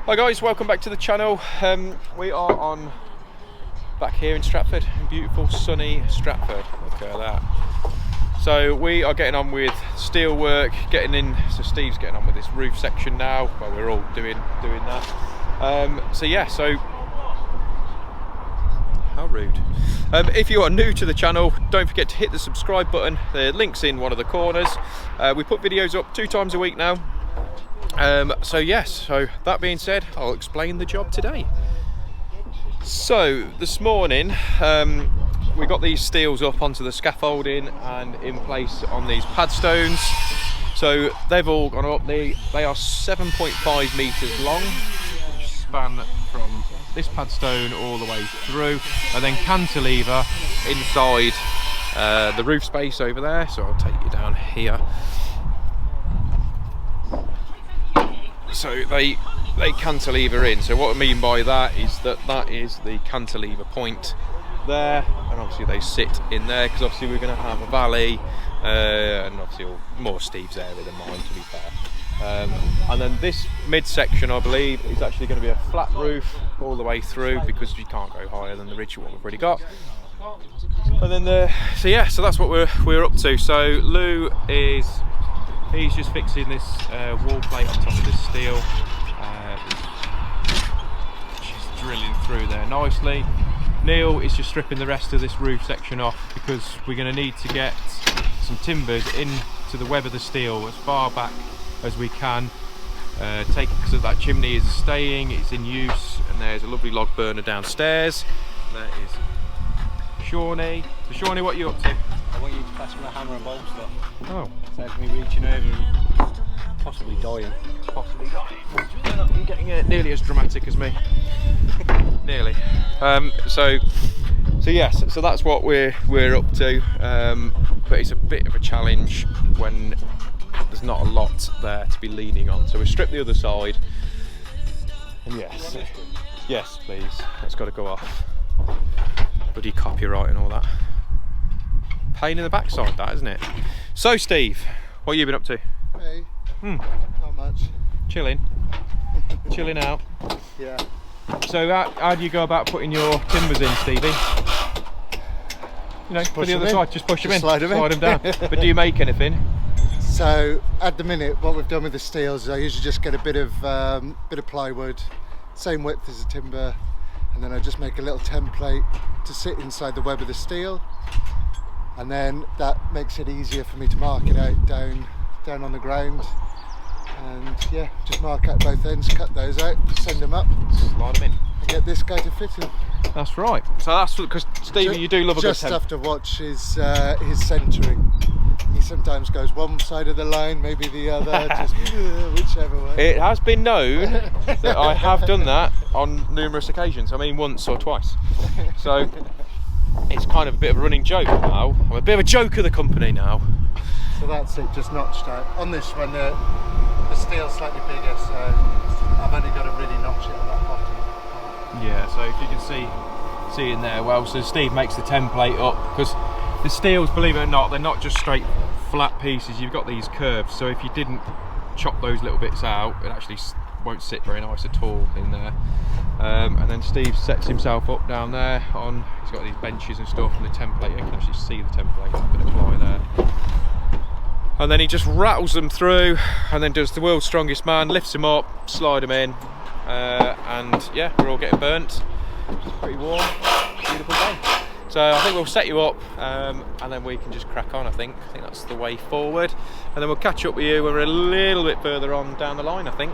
Hi guys, welcome back to the channel. We are on back here in Stratford, in beautiful sunny Stratford. Look at that. So we are getting on with steel work, so Steve's getting on with this roof section now. Well, we're all doing that. So how rude. If you are new to the channel, don't forget to hit the subscribe button. The link's in one of the corners. We put videos up 2 times a week now. So that being said, I'll explain the job today. So this morning we got these steels up onto the scaffolding and in place on these pad stones. So they've all gone up. They are 7.5 meters long, which span from this pad stone all the way through, and then cantilever inside the roof space over there. So I'll take you down here. So they cantilever in. So what I mean by that is that is the cantilever point there, and obviously they sit in there because obviously we're going to have a valley, and obviously more Steve's area than mine, to be fair. And then this midsection, I believe, is actually going to be a flat roof all the way through because you can't go higher than the ridge what we've already got. And then so that's what we're up to. So he's just fixing this wall plate on top of this steel. She's drilling through there nicely. Neil is just stripping the rest of this roof section off because we're going to need to get some timbers into the web of the steel as far back as we can. Because that chimney is staying, it's in use, and there's a lovely log burner downstairs. There is Shawnee. So Shawnee, what are you up to? I want you to pass me a hammer and bolster. Oh. Saves me reaching over and possibly dying. You're not getting it nearly as dramatic as me. Nearly. So that's what we're up to. But it's a bit of a challenge when there's not a lot there to be leaning on. So we strip the other side. And yes, please. That's got to go off. Bloody copyright and all that. Pain in the backside, that, isn't it? So Steve, what have you been up to? Hey, not much. Chilling out. Yeah. So how do you go about putting your timbers in, Stevie? You know, for the other side, just push them in, slide them down. But do you make anything? So at the minute, what we've done with the steels is I usually just get a bit of plywood, same width as the timber, and then I just make a little template to sit inside the web of the steel. And then that makes it easier for me to mark it out down on the ground, and yeah, just mark out both ends, cut those out, send them up, Slide them in, and get this guy to fit them. That's right. So that's because Stevie, you do love a good just have to watch his centering. He sometimes goes one side of the line, maybe the other, just whichever way. It has been known that I have done that on numerous occasions. I mean, once or twice. So it's kind of a bit of a running joke now. I'm a bit of a joke of the company now. So that's it, just notched out. On this one, the steel's slightly bigger, so I've only got to really notch it on that bottom part. Yeah, so if you can see in there, well, so Steve makes the template up, because the steels, believe it or not, they're not just straight flat pieces, you've got these curves, so if you didn't chop those little bits out, it actually won't sit very nice at all in there. And then Steve sets himself up down there he's got these benches and stuff, and the template, you can actually see the template I can apply there. And then he just rattles them through and then does the world's strongest man, lifts them up, slide them in, and yeah, we're all getting burnt. It's pretty warm, beautiful day. So I think we'll set you up, and then we can just crack on. I think that's the way forward, and then we'll catch up with you when we're a little bit further on down the line, I think.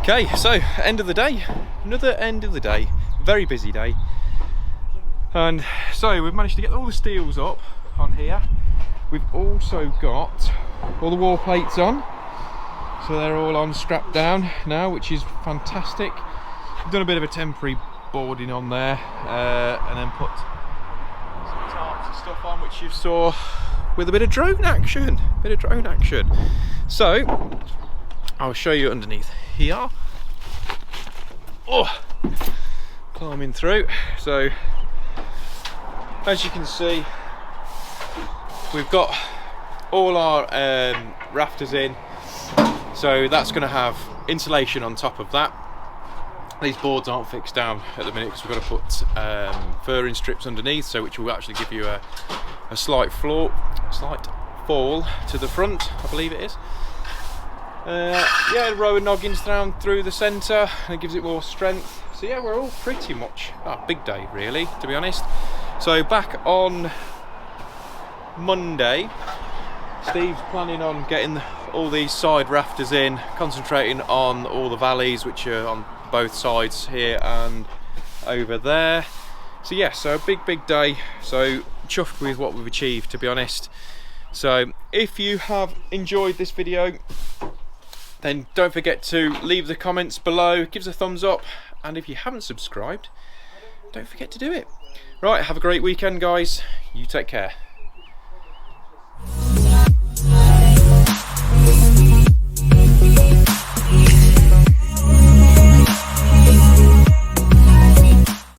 Okay, so end of the day, another end of the day, very busy day. And so we've managed to get all the steels up on here. We've also got all the wall plates on, so they're all on, strapped down now, which is fantastic. We've done a bit of a temporary boarding on there, and then put some tarps and stuff on, which you saw with a bit of drone action. So I'll show you underneath here. Oh, climbing through. So as you can see, we've got all our rafters in, so that's going to have insulation on top of that. These boards aren't fixed down at the minute because we've got to put furring strips underneath, so which will actually give you a slight fall to the front, I believe it is. Yeah, a row of noggins down through the centre, and it gives it more strength. So yeah, we're all pretty much big day really, to be honest. So back on Monday, Steve's planning on getting all these side rafters in, concentrating on all the valleys which are on both sides here and over there. So yeah, so a big day, so chuffed with what we've achieved, to be honest. So if you have enjoyed this video, then don't forget to leave the comments below, give us a thumbs up, and if you haven't subscribed, don't forget to do it. Right, have a great weekend guys, you take care.